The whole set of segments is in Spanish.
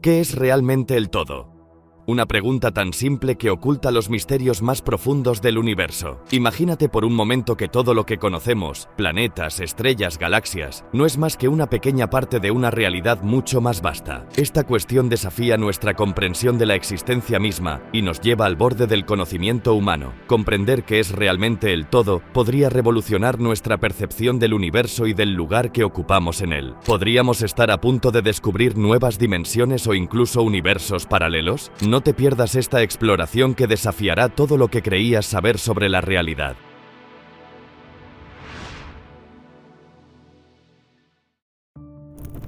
¿Qué es realmente el todo? Una pregunta tan simple que oculta los misterios más profundos del universo. Imagínate por un momento que todo lo que conocemos, planetas, estrellas, galaxias, no es más que una pequeña parte de una realidad mucho más vasta. Esta cuestión desafía nuestra comprensión de la existencia misma y nos lleva al borde del conocimiento humano. Comprender qué es realmente el todo podría revolucionar nuestra percepción del universo y del lugar que ocupamos en él. ¿Podríamos estar a punto de descubrir nuevas dimensiones o incluso universos paralelos? No te pierdas esta exploración que desafiará todo lo que creías saber sobre la realidad.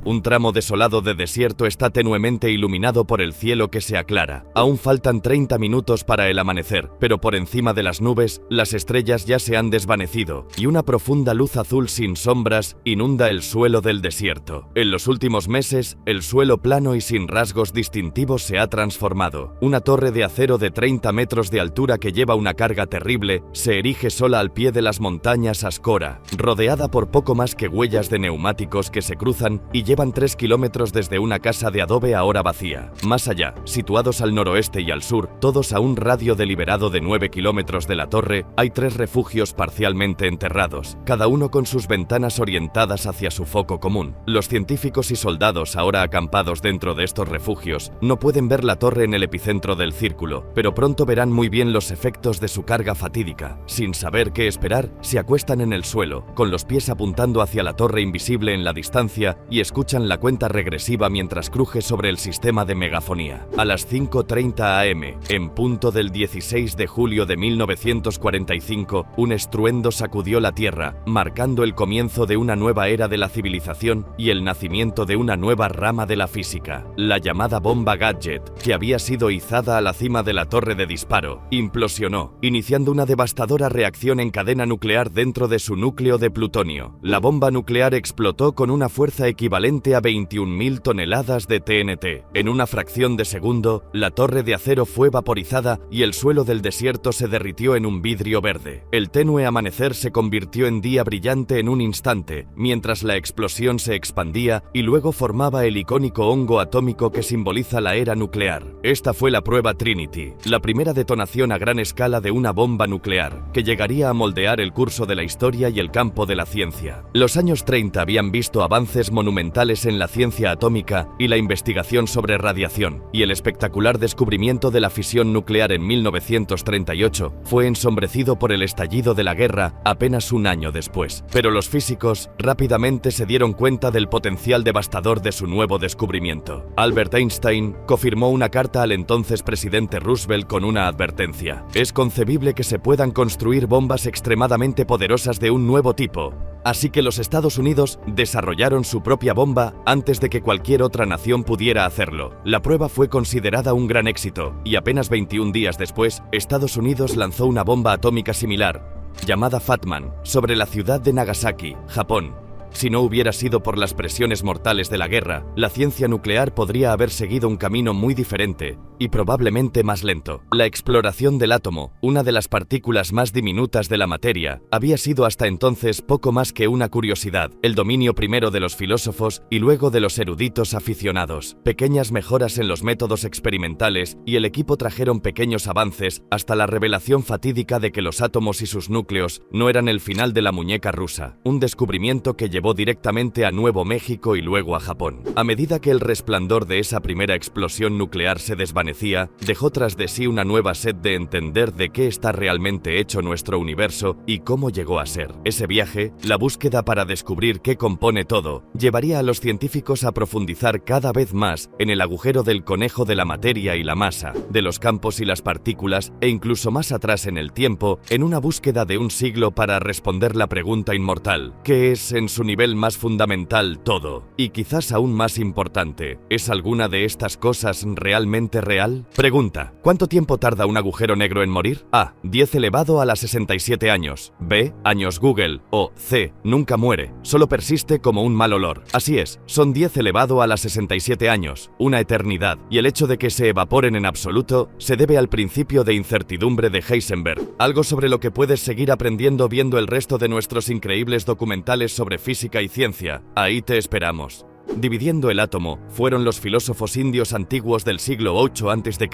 Un tramo desolado de desierto está tenuemente iluminado por el cielo que se aclara. Aún faltan 30 minutos para el amanecer, pero por encima de las nubes, las estrellas ya se han desvanecido y una profunda luz azul sin sombras inunda el suelo del desierto. En los últimos meses, el suelo plano y sin rasgos distintivos se ha transformado. Una torre de acero de 30 metros de altura que lleva una carga terrible se erige sola al pie de las montañas Ascora, rodeada por poco más que huellas de neumáticos que se cruzan y llevan 3 kilómetros desde una casa de adobe ahora vacía. Más allá, situados al noroeste y al sur, todos a un radio deliberado de 9 kilómetros de la torre, hay 3 refugios parcialmente enterrados, cada uno con sus ventanas orientadas hacia su foco común. Los científicos y soldados ahora acampados dentro de estos refugios no pueden ver la torre en el epicentro del círculo, pero pronto verán muy bien los efectos de su carga fatídica. Sin saber qué esperar, se acuestan en el suelo, con los pies apuntando hacia la torre invisible en la distancia y escuchan la cuenta regresiva mientras cruje sobre el sistema de megafonía. A las 5:30 am, en punto del 16 de julio de 1945, un estruendo sacudió la Tierra, marcando el comienzo de una nueva era de la civilización y el nacimiento de una nueva rama de la física. La llamada bomba Gadget, que había sido izada a la cima de la torre de disparo, implosionó, iniciando una devastadora reacción en cadena nuclear dentro de su núcleo de plutonio. La bomba nuclear explotó con una fuerza equivalente a 21.000 toneladas de TNT. En una fracción de segundo, la torre de acero fue vaporizada y el suelo del desierto se derritió en un vidrio verde. El tenue amanecer se convirtió en día brillante en un instante, mientras la explosión se expandía y luego formaba el icónico hongo atómico que simboliza la era nuclear. Esta fue la prueba Trinity, la primera detonación a gran escala de una bomba nuclear, que llegaría a moldear el curso de la historia y el campo de la ciencia. Los años 30 habían visto avances monumentales en la ciencia atómica y la investigación sobre radiación, y el espectacular descubrimiento de la fisión nuclear en 1938 fue ensombrecido por el estallido de la guerra apenas un año después. Pero los físicos rápidamente se dieron cuenta del potencial devastador de su nuevo descubrimiento. Albert Einstein confirmó una carta al entonces presidente Roosevelt con una advertencia: es concebible que se puedan construir bombas extremadamente poderosas de un nuevo tipo. Así que los Estados Unidos desarrollaron su propia bomba antes de que cualquier otra nación pudiera hacerlo. La prueba fue considerada un gran éxito y apenas 21 días después, Estados Unidos lanzó una bomba atómica similar, llamada Fat Man, sobre la ciudad de Nagasaki, Japón. Si no hubiera sido por las presiones mortales de la guerra, la ciencia nuclear podría haber seguido un camino muy diferente y probablemente más lento. La exploración del átomo, una de las partículas más diminutas de la materia, había sido hasta entonces poco más que una curiosidad, el dominio primero de los filósofos y luego de los eruditos aficionados. Pequeñas mejoras en los métodos experimentales y el equipo trajeron pequeños avances hasta la revelación fatídica de que los átomos y sus núcleos no eran el final de la muñeca rusa, un descubrimiento que llevó directamente a Nuevo México y luego a Japón. A medida que el resplandor de esa primera explosión nuclear se desvanecía, dejó tras de sí una nueva sed de entender de qué está realmente hecho nuestro universo y cómo llegó a ser. Ese viaje, la búsqueda para descubrir qué compone todo, llevaría a los científicos a profundizar cada vez más en el agujero del conejo de la materia y la masa, de los campos y las partículas, e incluso más atrás en el tiempo, en una búsqueda de un siglo para responder la pregunta inmortal: ¿qué es en su nivel más fundamental todo? Y quizás aún más importante, ¿es alguna de estas cosas realmente real? Pregunta: ¿cuánto tiempo tarda un agujero negro en morir? A. 10 elevado a la 67 años. B. Años Google. O C. Nunca muere, solo persiste como un mal olor. Así es, son 10 elevado a la 67 años, una eternidad, y el hecho de que se evaporen en absoluto se debe al principio de incertidumbre de Heisenberg, algo sobre lo que puedes seguir aprendiendo viendo el resto de nuestros increíbles documentales sobre física y ciencia. Ahí te esperamos. Dividiendo el átomo, fueron los filósofos indios antiguos del siglo VIII a.C.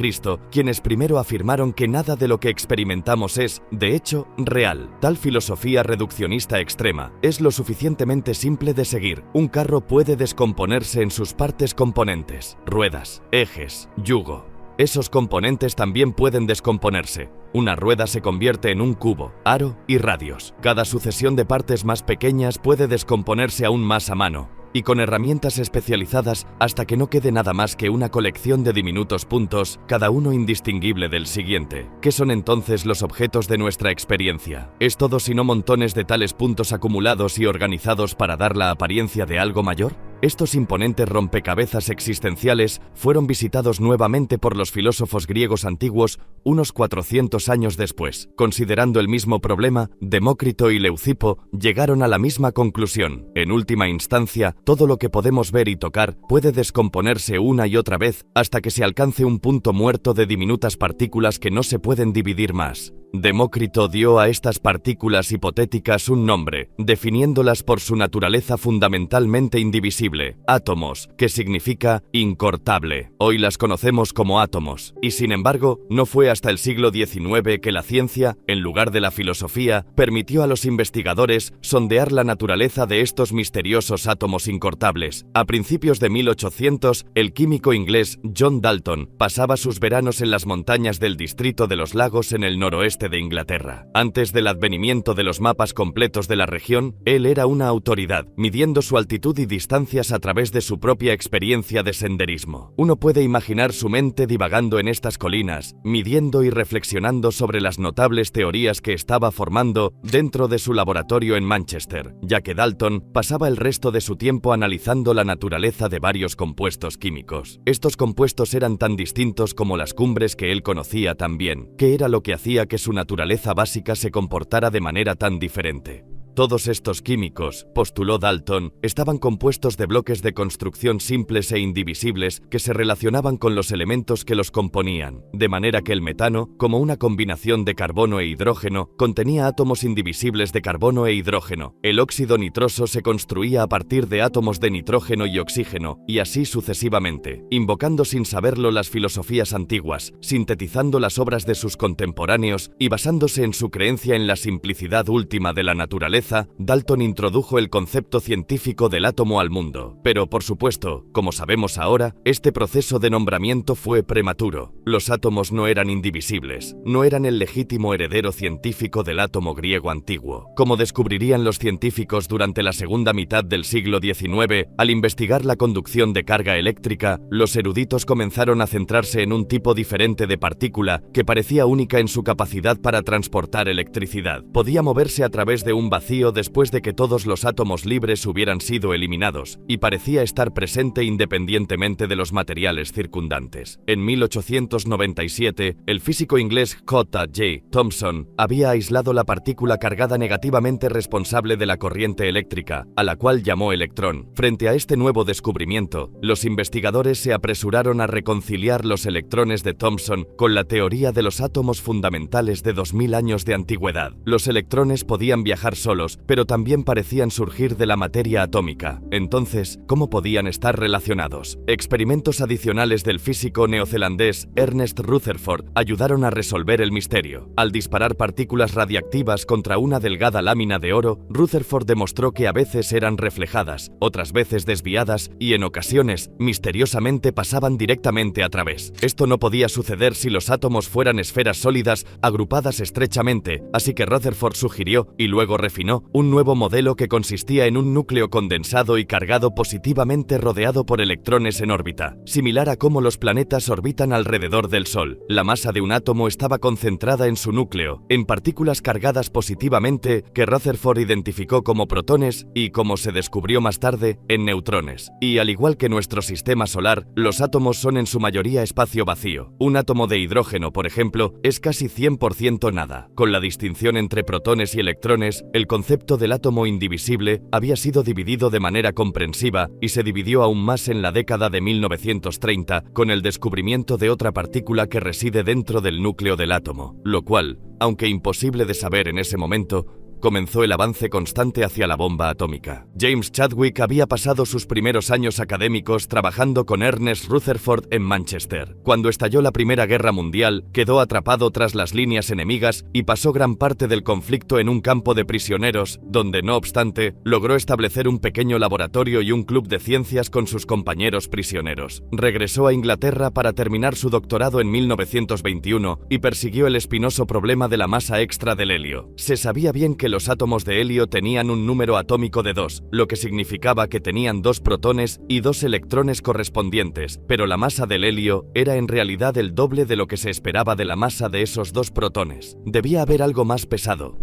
quienes primero afirmaron que nada de lo que experimentamos es, de hecho, real. Tal filosofía reduccionista extrema es lo suficientemente simple de seguir. Un carro puede descomponerse en sus partes componentes: ruedas, ejes, yugo. Esos componentes también pueden descomponerse. Una rueda se convierte en un cubo, aro y radios. Cada sucesión de partes más pequeñas puede descomponerse aún más a mano, y con herramientas especializadas hasta que no quede nada más que una colección de diminutos puntos, cada uno indistinguible del siguiente. ¿Qué son entonces los objetos de nuestra experiencia? ¿Es todo sino montones de tales puntos acumulados y organizados para dar la apariencia de algo mayor? Estos imponentes rompecabezas existenciales fueron visitados nuevamente por los filósofos griegos antiguos unos 400 años después. Considerando el mismo problema, Demócrito y Leucipo llegaron a la misma conclusión. En última instancia, todo lo que podemos ver y tocar puede descomponerse una y otra vez hasta que se alcance un punto muerto de diminutas partículas que no se pueden dividir más. Demócrito dio a estas partículas hipotéticas un nombre, definiéndolas por su naturaleza fundamentalmente indivisible: átomos, que significa incortable. Hoy las conocemos como átomos, y sin embargo, no fue hasta el siglo XIX que la ciencia, en lugar de la filosofía, permitió a los investigadores sondear la naturaleza de estos misteriosos átomos incortables. A principios de 1800, el químico inglés John Dalton pasaba sus veranos en las montañas del distrito de los Lagos en el noroeste de Inglaterra. Antes del advenimiento de los mapas completos de la región, él era una autoridad, midiendo su altitud y distancias a través de su propia experiencia de senderismo. Uno puede imaginar su mente divagando en estas colinas, midiendo y reflexionando sobre las notables teorías que estaba formando dentro de su laboratorio en Manchester, ya que Dalton pasaba el resto de su tiempo analizando la naturaleza de varios compuestos químicos. Estos compuestos eran tan distintos como las cumbres que él conocía tan bien. ¿Qué era lo que hacía que su naturaleza básica se comportara de manera tan diferente? Todos estos químicos, postuló Dalton, estaban compuestos de bloques de construcción simples e indivisibles que se relacionaban con los elementos que los componían, de manera que el metano, como una combinación de carbono e hidrógeno, contenía átomos indivisibles de carbono e hidrógeno. El óxido nitroso se construía a partir de átomos de nitrógeno y oxígeno, y así sucesivamente, invocando sin saberlo las filosofías antiguas, sintetizando las obras de sus contemporáneos y basándose en su creencia en la simplicidad última de la naturaleza. Dalton introdujo el concepto científico del átomo al mundo. Pero, por supuesto, como sabemos ahora, este proceso de nombramiento fue prematuro. Los átomos no eran indivisibles, no eran el legítimo heredero científico del átomo griego antiguo. Como descubrirían los científicos durante la segunda mitad del siglo XIX, al investigar la conducción de carga eléctrica, los eruditos comenzaron a centrarse en un tipo diferente de partícula que parecía única en su capacidad para transportar electricidad. Podía moverse a través de un vacío después de que todos los átomos libres hubieran sido eliminados, y parecía estar presente independientemente de los materiales circundantes. En 1897, el físico inglés J.J. Thomson había aislado la partícula cargada negativamente responsable de la corriente eléctrica, a la cual llamó electrón. Frente a este nuevo descubrimiento, los investigadores se apresuraron a reconciliar los electrones de Thomson con la teoría de los átomos fundamentales de 2000 años de antigüedad. Los electrones podían viajar solos, pero también parecían surgir de la materia atómica. Entonces, ¿cómo podían estar relacionados? Experimentos adicionales del físico neozelandés Ernest Rutherford ayudaron a resolver el misterio. Al disparar partículas radiactivas contra una delgada lámina de oro, Rutherford demostró que a veces eran reflejadas, otras veces desviadas y en ocasiones, misteriosamente pasaban directamente a través. Esto no podía suceder si los átomos fueran esferas sólidas agrupadas estrechamente, así que Rutherford sugirió, y luego refinó, un nuevo modelo que consistía en un núcleo condensado y cargado positivamente rodeado por electrones en órbita, similar a cómo los planetas orbitan alrededor del Sol. La masa de un átomo estaba concentrada en su núcleo, en partículas cargadas positivamente que Rutherford identificó como protones y, como se descubrió más tarde, en neutrones. Y al igual que nuestro sistema solar, los átomos son en su mayoría espacio vacío. Un átomo de hidrógeno, por ejemplo, es casi 100% nada. Con la distinción entre protones y electrones, el concepto del átomo indivisible había sido dividido de manera comprensiva y se dividió aún más en la década de 1930 con el descubrimiento de otra partícula que reside dentro del núcleo del átomo, lo cual, aunque imposible de saber en ese momento, comenzó el avance constante hacia la bomba atómica. James Chadwick había pasado sus primeros años académicos trabajando con Ernest Rutherford en Manchester. Cuando estalló la Primera Guerra Mundial, quedó atrapado tras las líneas enemigas y pasó gran parte del conflicto en un campo de prisioneros, donde, no obstante, logró establecer un pequeño laboratorio y un club de ciencias con sus compañeros prisioneros. Regresó a Inglaterra para terminar su doctorado en 1921 y persiguió el espinoso problema de la masa extra del helio. Se sabía bien que los átomos de helio tenían un número atómico de 2, lo que significaba que tenían 2 protones y 2 electrones correspondientes, pero la masa del helio era en realidad el doble de lo que se esperaba de la masa de esos 2 protones. Debía haber algo más pesado,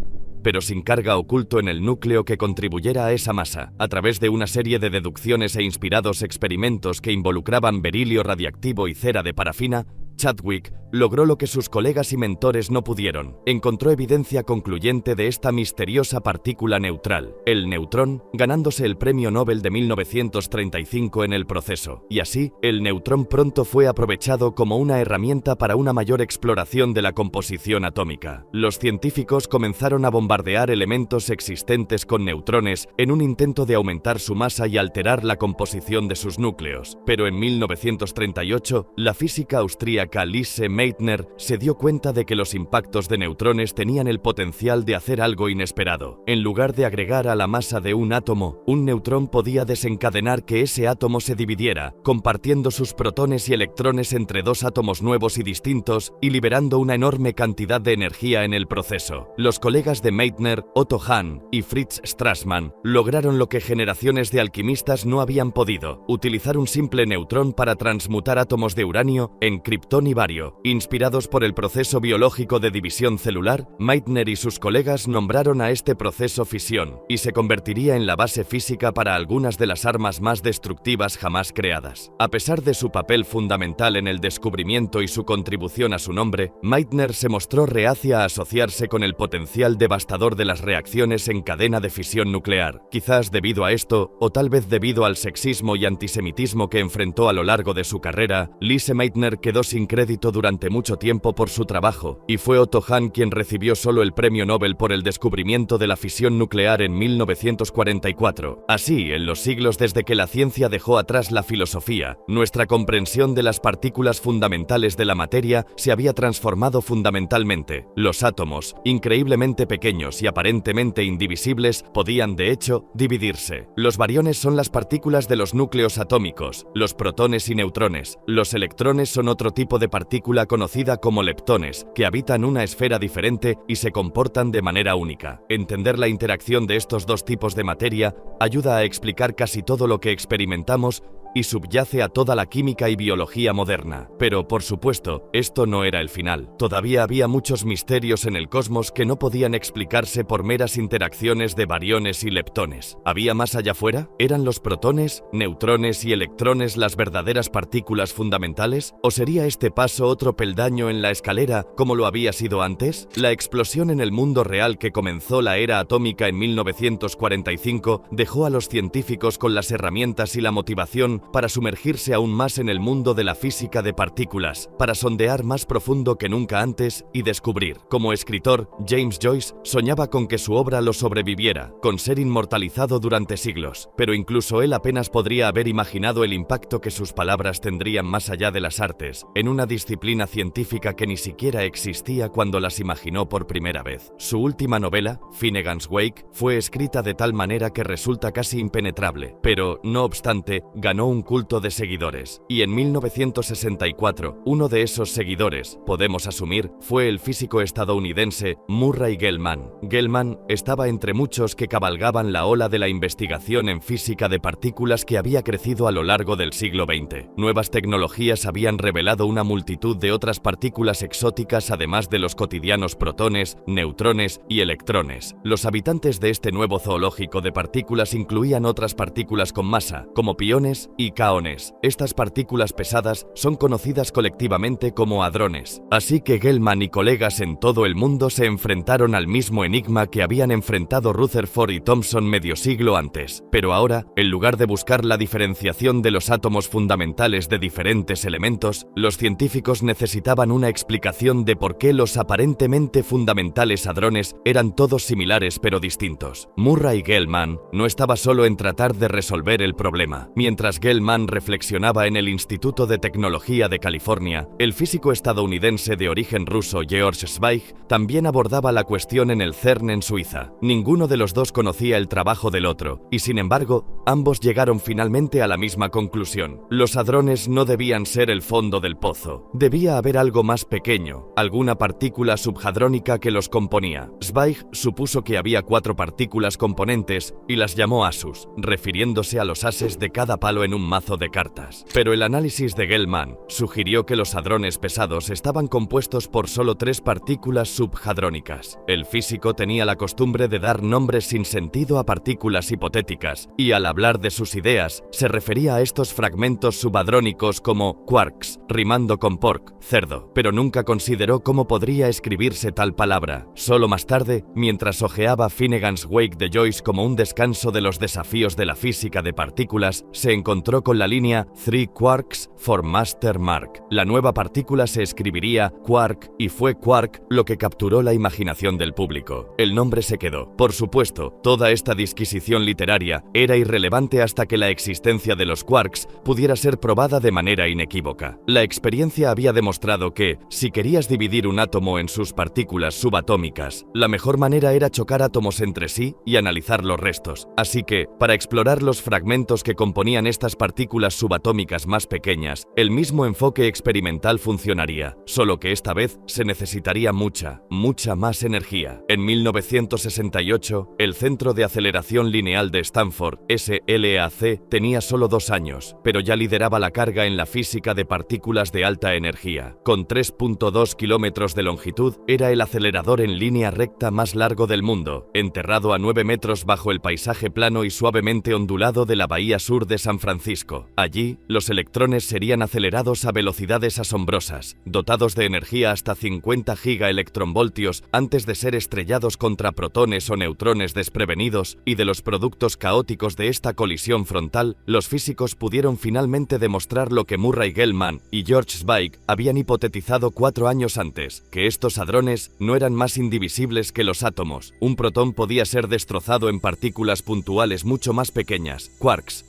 pero sin carga, oculto en el núcleo que contribuyera a esa masa. A través de una serie de deducciones e inspirados experimentos que involucraban berilio radiactivo y cera de parafina, Chadwick logró lo que sus colegas y mentores no pudieron. Encontró evidencia concluyente de esta misteriosa partícula neutral, el neutrón, ganándose el Premio Nobel de 1935 en el proceso. Y así, el neutrón pronto fue aprovechado como una herramienta para una mayor exploración de la composición atómica. Los científicos comenzaron a bombardear elementos existentes con neutrones en un intento de aumentar su masa y alterar la composición de sus núcleos. Pero en 1938, la física austríaca Lise Meitner se dio cuenta de que los impactos de neutrones tenían el potencial de hacer algo inesperado. En lugar de agregar a la masa de un átomo, un neutrón podía desencadenar que ese átomo se dividiera, compartiendo sus protones y electrones entre 2 átomos nuevos y distintos y liberando una enorme cantidad de energía en el proceso. Los colegas de Meitner, Otto Hahn y Fritz Strassmann, lograron lo que generaciones de alquimistas no habían podido: utilizar un simple neutrón para transmutar átomos de uranio en kriptón y bario. Inspirados por el proceso biológico de división celular, Meitner y sus colegas nombraron a este proceso fisión, y se convertiría en la base física para algunas de las armas más destructivas jamás creadas. A pesar de su papel fundamental en el descubrimiento y su contribución a su nombre, Meitner se mostró reacia a asociarse con el potencial devastador de las reacciones en cadena de fisión nuclear. Quizás debido a esto, o tal vez debido al sexismo y antisemitismo que enfrentó a lo largo de su carrera, Lise Meitner quedó sin crédito durante mucho tiempo por su trabajo, y fue Otto Hahn quien recibió solo el Premio Nobel por el descubrimiento de la fisión nuclear en 1944. Así, en los siglos desde que la ciencia dejó atrás la filosofía, nuestra comprensión de las partículas fundamentales de la materia se había transformado fundamentalmente. Los átomos, increíblemente pequeños y aparentemente indivisibles, podían de hecho dividirse. Los bariones son las partículas de los núcleos atómicos, los protones y neutrones. Los electrones son otro tipo de partícula conocida como leptones, que habitan una esfera diferente y se comportan de manera única. Entender la interacción de estos 2 tipos de materia ayuda a explicar casi todo lo que experimentamos y subyace a toda la química y biología moderna. Pero, por supuesto, esto no era el final. Todavía había muchos misterios en el cosmos que no podían explicarse por meras interacciones de bariones y leptones. ¿Había más allá afuera? ¿Eran los protones, neutrones y electrones las verdaderas partículas fundamentales? ¿O sería este paso otro peldaño en la escalera, como lo había sido antes? La explosión en el mundo real que comenzó la era atómica en 1945 dejó a los científicos con las herramientas y la motivación para sumergirse aún más en el mundo de la física de partículas, para sondear más profundo que nunca antes y descubrir. Como escritor, James Joyce soñaba con que su obra lo sobreviviera, con ser inmortalizado durante siglos, pero incluso él apenas podría haber imaginado el impacto que sus palabras tendrían más allá de las artes, en una disciplina científica que ni siquiera existía cuando las imaginó por primera vez. Su última novela, Finnegan's Wake, fue escrita de tal manera que resulta casi impenetrable, pero, no obstante, ganó un culto de seguidores, y en 1964, uno de esos seguidores, podemos asumir, fue el físico estadounidense Murray Gell-Mann. Gell-Mann estaba entre muchos que cabalgaban la ola de la investigación en física de partículas que había crecido a lo largo del siglo XX. Nuevas tecnologías habían revelado una multitud de otras partículas exóticas además de los cotidianos protones, neutrones y electrones. Los habitantes de este nuevo zoológico de partículas incluían otras partículas con masa, como piones y kaones. Estas partículas pesadas son conocidas colectivamente como hadrones. Así que Gell-Mann y colegas en todo el mundo se enfrentaron al mismo enigma que habían enfrentado Rutherford y Thomson medio siglo antes. Pero ahora, en lugar de buscar la diferenciación de los átomos fundamentales de diferentes elementos, los científicos necesitaban una explicación de por qué los aparentemente fundamentales hadrones eran todos similares pero distintos. Murray Gell-Mann no estaba solo en tratar de resolver el problema. Mientras Gell-Mann reflexionaba en el Instituto de Tecnología de California, el físico estadounidense de origen ruso George Zweig también abordaba la cuestión en el CERN en Suiza. Ninguno de los dos conocía el trabajo del otro, y sin embargo, ambos llegaron finalmente a la misma conclusión. Los hadrones no debían ser el fondo del pozo. Debía haber algo más pequeño, alguna partícula subhadrónica que los componía. Zweig supuso que había 4 partículas componentes y las llamó asus, refiriéndose a los ases de cada palo en un mazo de cartas. Pero el análisis de Gell-Mann sugirió que los hadrones pesados estaban compuestos por solo 3 partículas subhadrónicas. El físico tenía la costumbre de dar nombres sin sentido a partículas hipotéticas, y al hablar de sus ideas, se refería a estos fragmentos subhadrónicos como quarks, rimando con pork, cerdo, pero nunca consideró cómo podría escribirse tal palabra. Solo más tarde, mientras hojeaba Finnegan's Wake de Joyce como un descanso de los desafíos de la física de partículas, se encontró con la línea Three Quarks for Master Mark. La nueva partícula se escribiría quark y fue quark lo que capturó la imaginación del público. El nombre se quedó. Por supuesto, toda esta disquisición literaria era irrelevante hasta que la existencia de los quarks pudiera ser probada de manera inequívoca. La experiencia había demostrado que, si querías dividir un átomo en sus partículas subatómicas, la mejor manera era chocar átomos entre sí y analizar los restos. Así que, para explorar los fragmentos que componían estas partículas subatómicas más pequeñas, el mismo enfoque experimental funcionaría, solo que esta vez se necesitaría mucha más energía. En 1968, el Centro de Aceleración Lineal de Stanford, SLAC, tenía solo 2 años, pero ya lideraba la carga en la física de partículas de alta energía. Con 3.2 kilómetros de longitud, era el acelerador en línea recta más largo del mundo, enterrado a 9 metros bajo el paisaje plano y suavemente ondulado de la bahía sur de San Francisco. Allí, los electrones serían acelerados a velocidades asombrosas, dotados de energía hasta 50 gigaelectronvoltios antes de ser estrellados contra protones o neutrones desprevenidos, y de los productos caóticos de esta colisión frontal, los físicos pudieron finalmente demostrar lo que Murray Gell-Mann y George Zweig habían hipotetizado 4 años antes, que estos hadrones no eran más indivisibles que los átomos. Un protón podía ser destrozado en partículas puntuales mucho más pequeñas. Quarks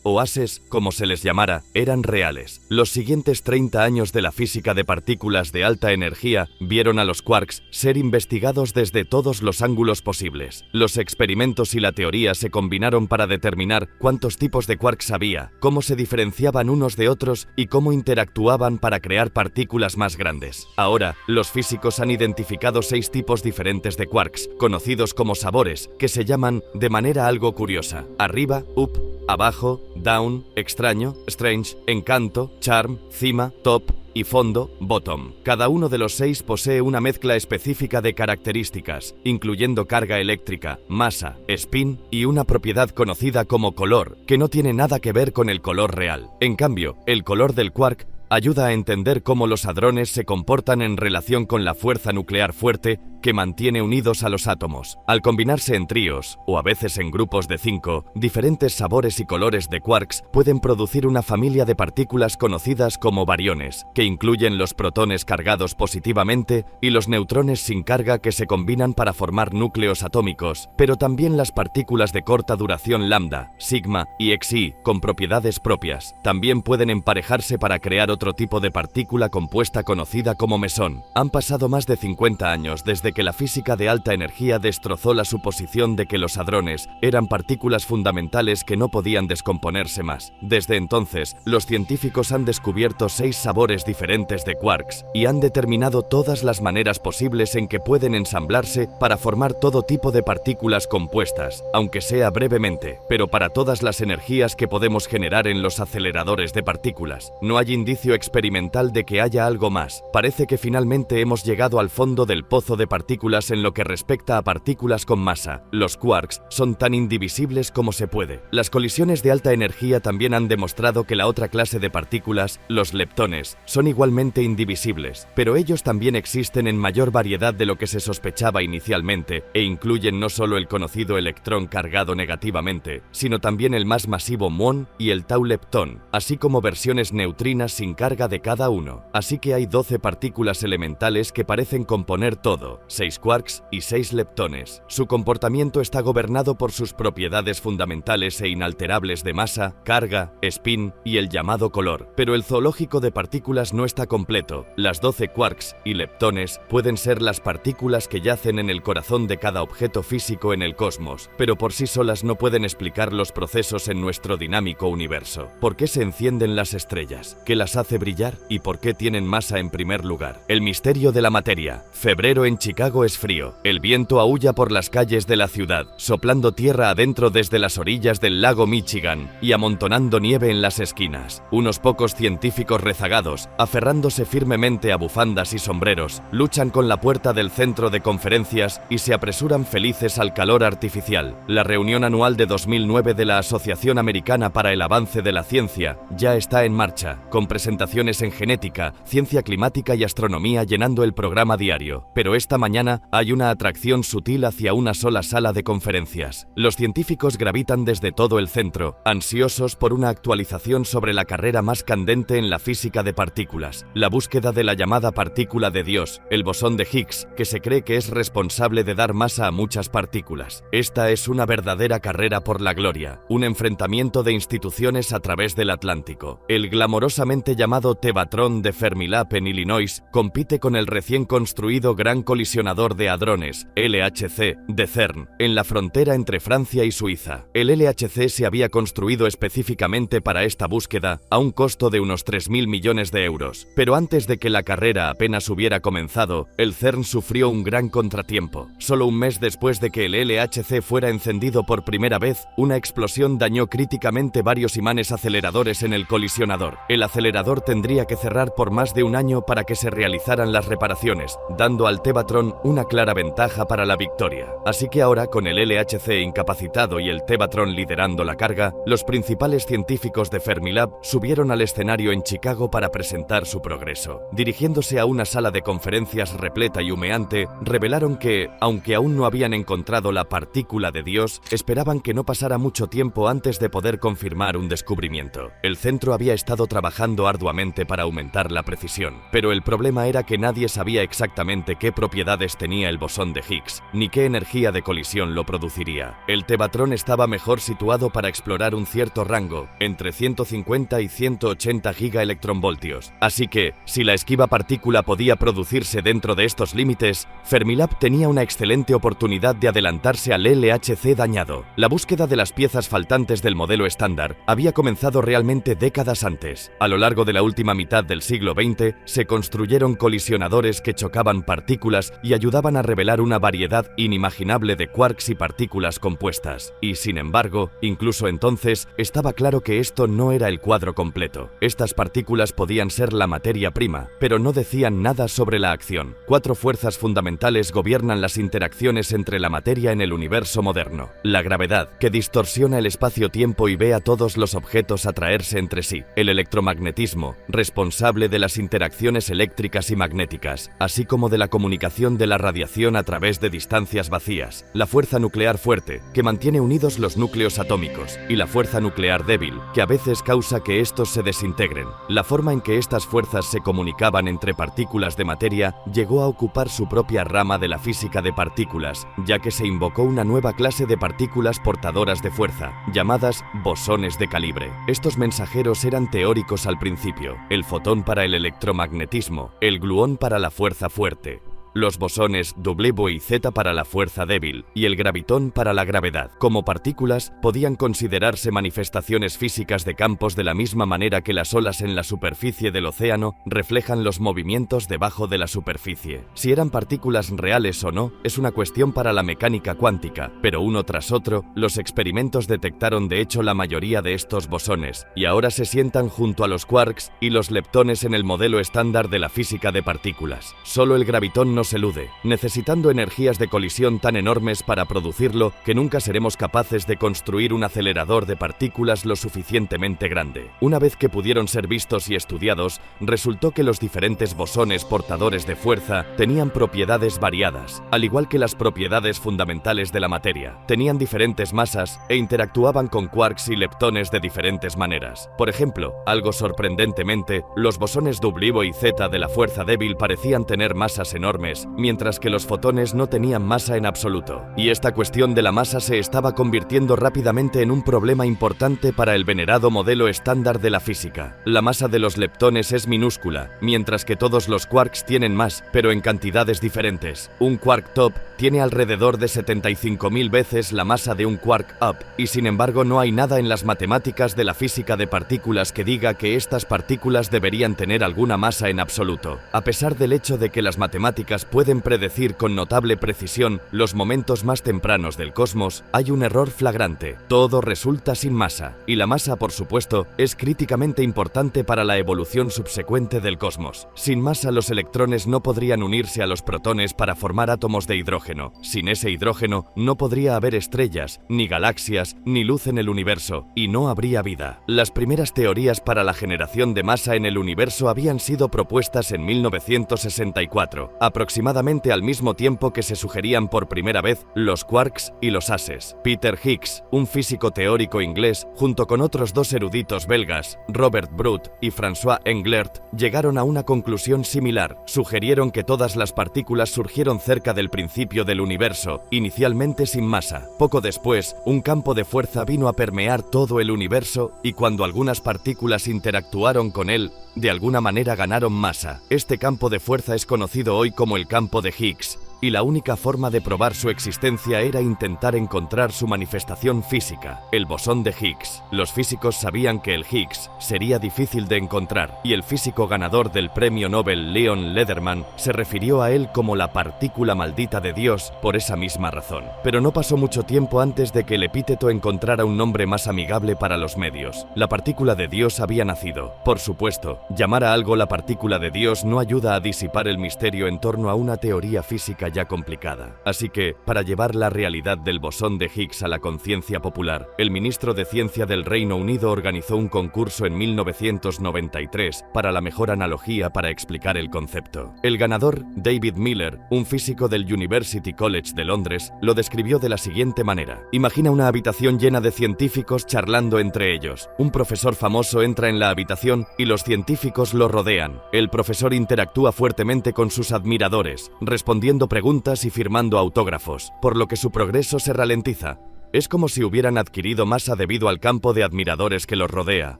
o ases, como se les llamara, eran reales. Los siguientes 30 años de la física de partículas de alta energía vieron a los quarks ser investigados desde todos los ángulos posibles. Los experimentos y la teoría se combinaron para determinar cuántos tipos de quarks había, cómo se diferenciaban unos de otros y cómo interactuaban para crear partículas más grandes. Ahora, los físicos han identificado 6 tipos diferentes de quarks, conocidos como sabores, que se llaman de manera algo curiosa: arriba, up; abajo, down; extraño, strange; encanto, charm; cima, top; y fondo, bottom. Cada uno de los 6 posee una mezcla específica de características, incluyendo carga eléctrica, masa, spin y una propiedad conocida como color, que no tiene nada que ver con el color real. En cambio, el color del quark ayuda a entender cómo los hadrones se comportan en relación con la fuerza nuclear fuerte que mantiene unidos a los átomos. Al combinarse en tríos, o a veces en grupos de 5, diferentes sabores y colores de quarks pueden producir una familia de partículas conocidas como bariones, que incluyen los protones cargados positivamente y los neutrones sin carga que se combinan para formar núcleos atómicos, pero también las partículas de corta duración lambda, sigma y xi, con propiedades propias. También pueden emparejarse para crear otro tipo de partícula compuesta conocida como mesón. Han pasado más de 50 años desde que la física de alta energía destrozó la suposición de que los hadrones eran partículas fundamentales que no podían descomponerse más. Desde entonces, los científicos han descubierto 6 sabores diferentes de quarks y han determinado todas las maneras posibles en que pueden ensamblarse para formar todo tipo de partículas compuestas, aunque sea brevemente, pero para todas las energías que podemos generar en los aceleradores de partículas. No hay indicio indicio experimental de que haya algo más. Parece que finalmente hemos llegado al fondo del pozo de partículas en lo que respecta a partículas con masa. Los quarks son tan indivisibles como se puede. Las colisiones de alta energía también han demostrado que la otra clase de partículas, los leptones, son igualmente indivisibles, pero ellos también existen en mayor variedad de lo que se sospechaba inicialmente, e incluyen no solo el conocido electrón cargado negativamente, sino también el más masivo muón y el tau leptón, así como versiones neutrinas sin carga de cada uno. Así que hay 12 partículas elementales que parecen componer todo, 6 quarks y 6 leptones. Su comportamiento está gobernado por sus propiedades fundamentales e inalterables de masa, carga, spin y el llamado color. Pero el zoológico de partículas no está completo. Las 12 quarks y leptones pueden ser las partículas que yacen en el corazón de cada objeto físico en el cosmos, pero por sí solas no pueden explicar los procesos en nuestro dinámico universo. ¿Por qué se encienden las estrellas? ¿Qué las hace brillar? ¿Y por qué tienen masa en primer lugar? El misterio de la materia. Febrero en Chicago es frío. El viento aúlla por las calles de la ciudad, soplando tierra adentro desde las orillas del lago Michigan y amontonando nieve en las esquinas. Unos pocos científicos rezagados, aferrándose firmemente a bufandas y sombreros, luchan con la puerta del centro de conferencias y se apresuran felices al calor artificial. La reunión anual de 2009 de la Asociación Americana para el Avance de la Ciencia ya está en marcha, con presentaciones en genética, ciencia climática y astronomía llenando el programa diario. Pero esta mañana hay una atracción sutil hacia una sola sala de conferencias. Los científicos gravitan desde todo el centro, ansiosos por una actualización sobre la carrera más candente en la física de partículas, la búsqueda de la llamada partícula de Dios, el bosón de Higgs, que se cree que es responsable de dar masa a muchas partículas. Esta es una verdadera carrera por la gloria, un enfrentamiento de instituciones a través del Atlántico. El glamorosamente llamado Tevatron de Fermilab en Illinois compite con el recién construido Gran Colisionador de Hadrones, LHC, de CERN, en la frontera entre Francia y Suiza. El LHC se había construido específicamente para esta búsqueda a un costo de unos 3.000 millones de euros. Pero antes de que la carrera apenas hubiera comenzado, el CERN sufrió un gran contratiempo. Solo un mes después de que el LHC fuera encendido por primera vez, una explosión dañó críticamente varios imanes aceleradores en el colisionador. El acelerador tendría que cerrar por más de un año para que se realizaran las reparaciones, dando al Tevatron una clara ventaja para la victoria. Así que ahora, con el LHC incapacitado y el Tevatron liderando la carga, los principales científicos de Fermilab subieron al escenario en Chicago para presentar su progreso. Dirigiéndose a una sala de conferencias repleta y humeante, revelaron que, aunque aún no habían encontrado la partícula de Dios, esperaban que no pasara mucho tiempo antes de poder confirmar un descubrimiento. El centro había estado trabajando arduamente para aumentar la precisión, pero el problema era que nadie sabía exactamente qué propiedades tenía el bosón de Higgs, ni qué energía de colisión lo produciría. El Tevatron estaba mejor situado para explorar un cierto rango, entre 150 y 180 gigaelectronvoltios. Así que, si la esquiva partícula podía producirse dentro de estos límites, Fermilab tenía una excelente oportunidad de adelantarse al LHC dañado. La búsqueda de las piezas faltantes del modelo estándar había comenzado realmente décadas antes. A lo largo de la última mitad del siglo XX, se construyeron colisionadores que chocaban partículas y ayudaban a revelar una variedad inimaginable de quarks y partículas compuestas. Y sin embargo, incluso entonces, estaba claro que esto no era el cuadro completo. Estas partículas podían ser la materia prima, pero no decían nada sobre la acción. 4 fuerzas fundamentales gobiernan las interacciones entre la materia en el universo moderno. La gravedad, que distorsiona el espacio-tiempo y ve a todos los objetos atraerse entre sí. El electromagnetismo, responsable de las interacciones eléctricas y magnéticas, así como de la comunicación de la radiación a través de distancias vacías. La fuerza nuclear fuerte, que mantiene unidos los núcleos atómicos, y la fuerza nuclear débil, que a veces causa que estos se desintegren. La forma en que estas fuerzas se comunicaban entre partículas de materia llegó a ocupar su propia rama de la física de partículas, ya que se invocó una nueva clase de partículas portadoras de fuerza, llamadas bosones de calibre. Estos mensajeros eran teóricos al principio, el fotón para el electromagnetismo, el gluón para la fuerza fuerte. los bosones W y Z para la fuerza débil y el gravitón para la gravedad. Como partículas, podían considerarse manifestaciones físicas de campos de la misma manera que las olas en la superficie del océano reflejan los movimientos debajo de la superficie. Si eran partículas reales o no, es una cuestión para la mecánica cuántica, pero uno tras otro, los experimentos detectaron de hecho la mayoría de estos bosones, y ahora se sientan junto a los quarks y los leptones en el modelo estándar de la física de partículas. Solo el gravitón nos elude, necesitando energías de colisión tan enormes para producirlo que nunca seremos capaces de construir un acelerador de partículas lo suficientemente grande. Una vez que pudieron ser vistos y estudiados, resultó que los diferentes bosones portadores de fuerza tenían propiedades variadas, al igual que las propiedades fundamentales de la materia. Tenían diferentes masas e interactuaban con quarks y leptones de diferentes maneras. Por ejemplo, algo sorprendentemente, los bosones W y Z de la fuerza débil parecían tener masas enormes, mientras que los fotones no tenían masa en absoluto. Y esta cuestión de la masa se estaba convirtiendo rápidamente en un problema importante para el venerado modelo estándar de la física. La masa de los leptones es minúscula, mientras que todos los quarks tienen más, pero en cantidades diferentes. Un quark top tiene alrededor de 75.000 veces la masa de un quark up, y sin embargo no hay nada en las matemáticas de la física de partículas que diga que estas partículas deberían tener alguna masa en absoluto. A pesar del hecho de que las matemáticas pueden predecir con notable precisión los momentos más tempranos del cosmos, hay un error flagrante. Todo resulta sin masa, y la masa, por supuesto, es críticamente importante para la evolución subsecuente del cosmos. Sin masa, los electrones no podrían unirse a los protones para formar átomos de hidrógeno. Sin ese hidrógeno, no podría haber estrellas, ni galaxias, ni luz en el universo, y no habría vida. Las primeras teorías para la generación de masa en el universo habían sido propuestas en 1964, aproximadamente al mismo tiempo que se sugerían por primera vez los quarks y los ases. Peter Higgs, un físico teórico inglés, junto con otros dos eruditos belgas, Robert Brood y François Englert, llegaron a una conclusión similar. Sugirieron que todas las partículas surgieron cerca del principio del universo, inicialmente sin masa. Poco después, un campo de fuerza vino a permear todo el universo y cuando algunas partículas interactuaron con él, de alguna manera ganaron masa. Este campo de fuerza es conocido hoy como el campo de Higgs, y la única forma de probar su existencia era intentar encontrar su manifestación física, el bosón de Higgs. Los físicos sabían que el Higgs sería difícil de encontrar, y el físico ganador del premio Nobel Leon Lederman se refirió a él como la partícula maldita de Dios por esa misma razón. Pero no pasó mucho tiempo antes de que el epíteto encontrara un nombre más amigable para los medios. La partícula de Dios había nacido. Por supuesto, llamar a algo la partícula de Dios no ayuda a disipar el misterio en torno a una teoría física ya complicada. Así que, para llevar la realidad del bosón de Higgs a la conciencia popular, el ministro de Ciencia del Reino Unido organizó un concurso en 1993 para la mejor analogía para explicar el concepto. El ganador, David Miller, un físico del University College de Londres, lo describió de la siguiente manera. Imagina una habitación llena de científicos charlando entre ellos. Un profesor famoso entra en la habitación y los científicos lo rodean. El profesor interactúa fuertemente con sus admiradores, respondiendo preguntas y firmando autógrafos, por lo que su progreso se ralentiza. Es como si hubieran adquirido masa debido al campo de admiradores que los rodea.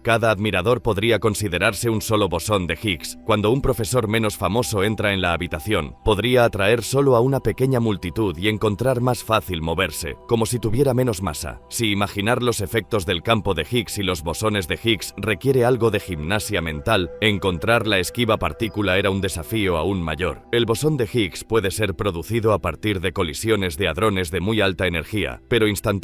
Cada admirador podría considerarse un solo bosón de Higgs. Cuando un profesor menos famoso entra en la habitación, podría atraer solo a una pequeña multitud y encontrar más fácil moverse, como si tuviera menos masa. Si imaginar los efectos del campo de Higgs y los bosones de Higgs requiere algo de gimnasia mental, encontrar la esquiva partícula era un desafío aún mayor. El bosón de Higgs puede ser producido a partir de colisiones de hadrones de muy alta energía, pero instantáneamente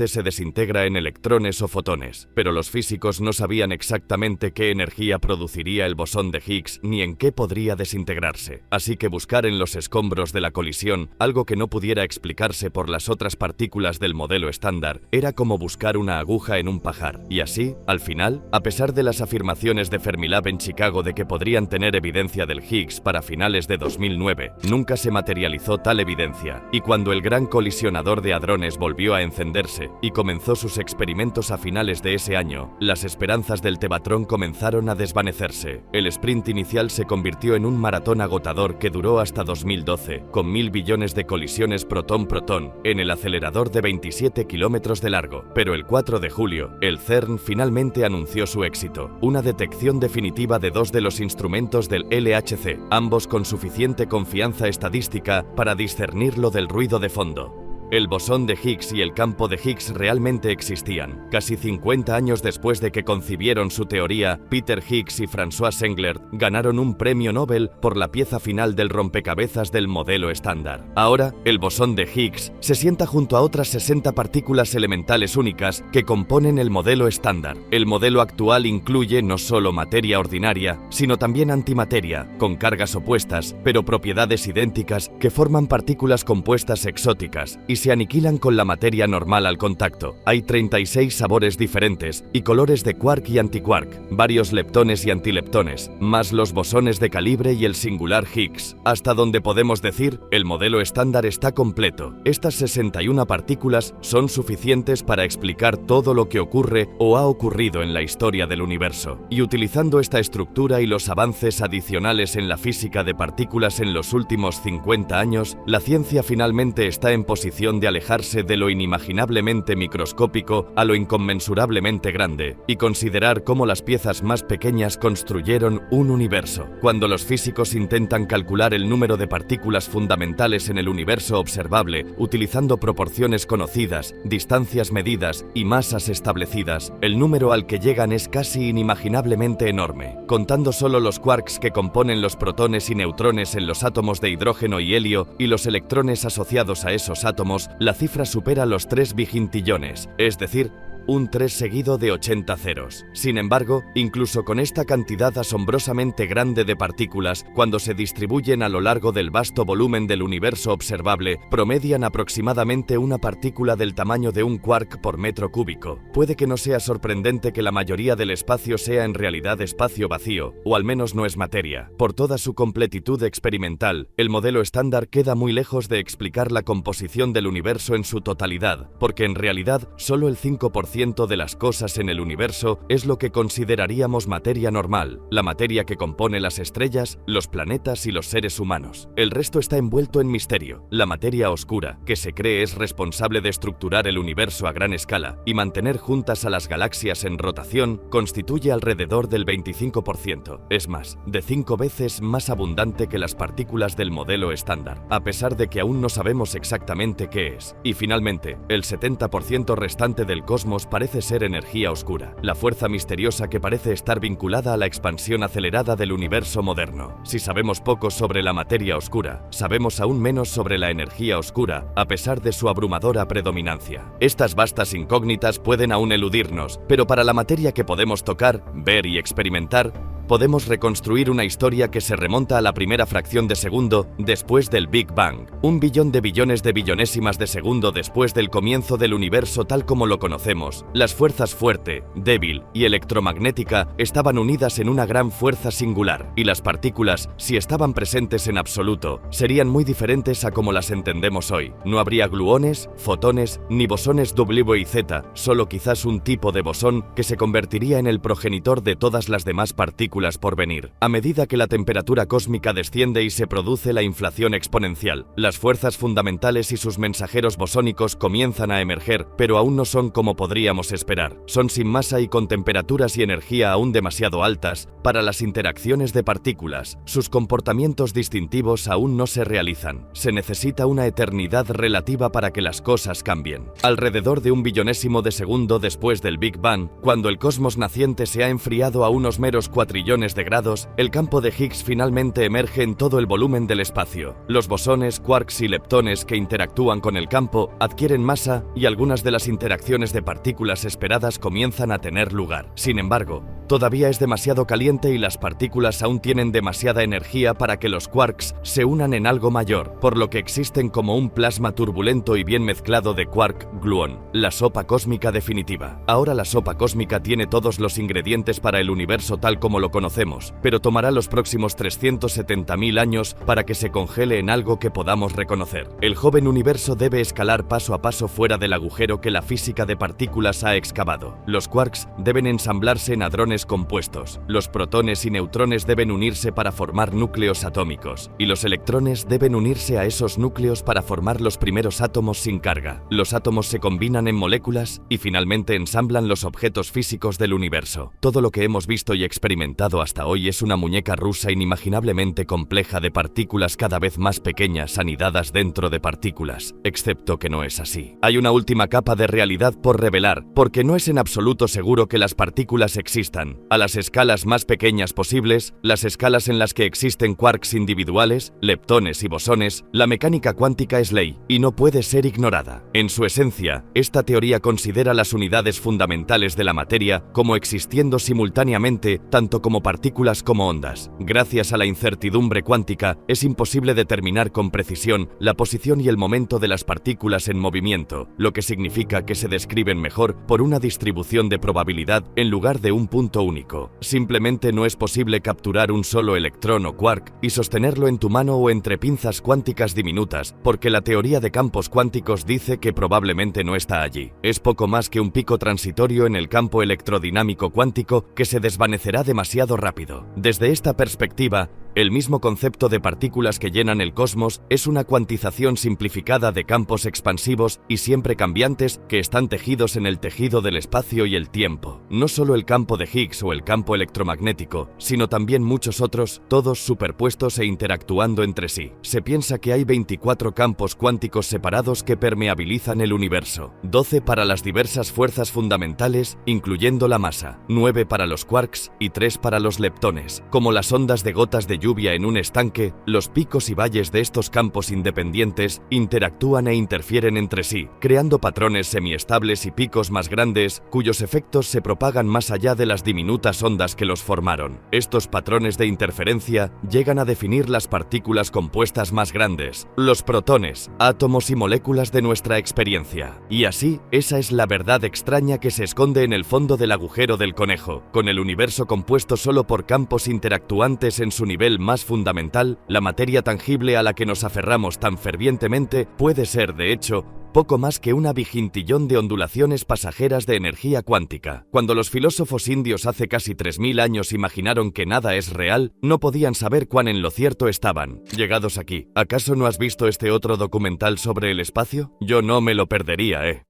se desintegra en electrones o fotones, pero los físicos no sabían exactamente qué energía produciría el bosón de Higgs ni en qué podría desintegrarse. Así que buscar en los escombros de la colisión algo que no pudiera explicarse por las otras partículas del modelo estándar era como buscar una aguja en un pajar. Y así, al final, a pesar de las afirmaciones de Fermilab en Chicago de que podrían tener evidencia del Higgs para finales de 2009, nunca se materializó tal evidencia, y cuando el gran colisionador de hadrones volvió a encenderse y comenzó sus experimentos a finales de ese año, las esperanzas del Tevatron comenzaron a desvanecerse. El sprint inicial se convirtió en un maratón agotador que duró hasta 2012, con 1000 billones de colisiones protón-protón en el acelerador de 27 kilómetros de largo. Pero el 4 de julio, el CERN finalmente anunció su éxito, una detección definitiva de dos de los instrumentos del LHC, ambos con suficiente confianza estadística para discernirlo del ruido de fondo. El bosón de Higgs y el campo de Higgs realmente existían. Casi 50 años después de que concibieron su teoría, Peter Higgs y François Englert ganaron un premio Nobel por la pieza final del rompecabezas del modelo estándar. Ahora, el bosón de Higgs se sienta junto a otras 60 partículas elementales únicas que componen el modelo estándar. El modelo actual incluye no solo materia ordinaria, sino también antimateria, con cargas opuestas, pero propiedades idénticas que forman partículas compuestas exóticas y se aniquilan con la materia normal al contacto. Hay 36 sabores diferentes y colores de quark y antiquark, varios leptones y antileptones, más los bosones de calibre y el singular Higgs. Hasta donde podemos decir, el modelo estándar está completo. Estas 61 partículas son suficientes para explicar todo lo que ocurre o ha ocurrido en la historia del universo. Y utilizando esta estructura y los avances adicionales en la física de partículas en los últimos 50 años, la ciencia finalmente está en posición de alejarse de lo inimaginablemente microscópico a lo inconmensurablemente grande y considerar cómo las piezas más pequeñas construyeron un universo. Cuando los físicos intentan calcular el número de partículas fundamentales en el universo observable utilizando proporciones conocidas, distancias medidas y masas establecidas, el número al que llegan es casi inimaginablemente enorme. Contando solo los quarks que componen los protones y neutrones en los átomos de hidrógeno y helio y los electrones asociados a esos átomos, la cifra supera los 3 bigintillones, es decir, un 3 seguido de 80 ceros. Sin embargo, incluso con esta cantidad asombrosamente grande de partículas, cuando se distribuyen a lo largo del vasto volumen del universo observable, promedian aproximadamente una partícula del tamaño de un quark por metro cúbico. Puede que no sea sorprendente que la mayoría del espacio sea en realidad espacio vacío, o al menos no es materia. Por toda su completitud experimental, el modelo estándar queda muy lejos de explicar la composición del universo en su totalidad, porque en realidad solo el 5% de las cosas en el universo es lo que consideraríamos materia normal, la materia que compone las estrellas, los planetas y los seres humanos. El resto está envuelto en misterio. La materia oscura, que se cree es responsable de estructurar el universo a gran escala y mantener juntas a las galaxias en rotación, constituye alrededor del 25%. Es más, de 5 veces más abundante que las partículas del modelo estándar, a pesar de que aún no sabemos exactamente qué es. Y finalmente, el 70% restante del cosmos parece ser energía oscura, la fuerza misteriosa que parece estar vinculada a la expansión acelerada del universo moderno. Si sabemos poco sobre la materia oscura, sabemos aún menos sobre la energía oscura, a pesar de su abrumadora predominancia. Estas vastas incógnitas pueden aún eludirnos, pero para la materia que podemos tocar, ver y experimentar, podemos reconstruir una historia que se remonta a la primera fracción de segundo después del Big Bang, 1 billón de billones de billonésimas de segundo después del comienzo del universo tal como lo conocemos. Las fuerzas fuerte, débil y electromagnética estaban unidas en una gran fuerza singular, y las partículas, si estaban presentes en absoluto, serían muy diferentes a como las entendemos hoy. No habría gluones, fotones, ni bosones W y Z, solo quizás un tipo de bosón que se convertiría en el progenitor de todas las demás partículas por venir. A medida que la temperatura cósmica desciende y se produce la inflación exponencial, las fuerzas fundamentales y sus mensajeros bosónicos comienzan a emerger, pero aún no son como podríamos esperar. Son sin masa y con temperaturas y energía aún demasiado altas para las interacciones de partículas. Sus comportamientos distintivos aún no se realizan. Se necesita una eternidad relativa para que las cosas cambien. Alrededor de 1 billonésimo de segundo después del Big Bang, cuando el cosmos naciente se ha enfriado a unos meros 4 de grados, el campo de Higgs finalmente emerge en todo el volumen del espacio. Los bosones, quarks y leptones que interactúan con el campo adquieren masa y algunas de las interacciones de partículas esperadas comienzan a tener lugar. Sin embargo, Todavía es demasiado caliente y las partículas aún tienen demasiada energía para que los quarks se unan en algo mayor, por lo que existen como un plasma turbulento y bien mezclado de quark-gluón, la sopa cósmica definitiva. Ahora la sopa cósmica tiene todos los ingredientes para el universo tal como lo conocemos, pero tomará los próximos 370.000 años para que se congele en algo que podamos reconocer. El joven universo debe escalar paso a paso fuera del agujero que la física de partículas ha excavado. Los quarks deben ensamblarse en hadrones compuestos, los protones y neutrones deben unirse para formar núcleos atómicos, y los electrones deben unirse a esos núcleos para formar los primeros átomos sin carga. Los átomos se combinan en moléculas y finalmente ensamblan los objetos físicos del universo. Todo lo que hemos visto y experimentado hasta hoy es una muñeca rusa inimaginablemente compleja de partículas cada vez más pequeñas anidadas dentro de partículas, excepto que no es así. Hay una última capa de realidad por revelar, porque no es en absoluto seguro que las partículas existan. A las escalas más pequeñas posibles, las escalas en las que existen quarks individuales, leptones y bosones, la mecánica cuántica es ley y no puede ser ignorada. En su esencia, esta teoría considera las unidades fundamentales de la materia como existiendo simultáneamente tanto como partículas como ondas. Gracias a la incertidumbre cuántica, es imposible determinar con precisión la posición y el momento de las partículas en movimiento, lo que significa que se describen mejor por una distribución de probabilidad en lugar de un punto único. Simplemente no es posible capturar un solo electrón o quark y sostenerlo en tu mano o entre pinzas cuánticas diminutas, porque la teoría de campos cuánticos dice que probablemente no está allí. Es poco más que un pico transitorio en el campo electrodinámico cuántico que se desvanecerá demasiado rápido. Desde esta perspectiva, el mismo concepto de partículas que llenan el cosmos es una cuantización simplificada de campos expansivos y siempre cambiantes que están tejidos en el tejido del espacio y el tiempo. No solo el campo de Higgs o el campo electromagnético, sino también muchos otros, todos superpuestos e interactuando entre sí. Se piensa que hay 24 campos cuánticos separados que permeabilizan el universo, 12 para las diversas fuerzas fundamentales, incluyendo la masa, 9 para los quarks y 3 para los leptones. Como las ondas de gotas de lluvia en un estanque, los picos y valles de estos campos independientes interactúan e interfieren entre sí, creando patrones semiestables y picos más grandes, cuyos efectos se propagan más allá de las diminutas ondas que los formaron. Estos patrones de interferencia llegan a definir las partículas compuestas más grandes, los protones, átomos y moléculas de nuestra experiencia. Y así, esa es la verdad extraña que se esconde en el fondo del agujero del conejo. Con el universo compuesto solo por campos interactuantes en su nivel más fundamental, la materia tangible a la que nos aferramos tan fervientemente puede ser, de hecho, poco más que una vigintillón de ondulaciones pasajeras de energía cuántica. Cuando los filósofos indios hace casi 3000 años imaginaron que nada es real, no podían saber cuán en lo cierto estaban. Llegados aquí, ¿acaso no has visto este otro documental sobre el espacio? Yo no me lo perdería,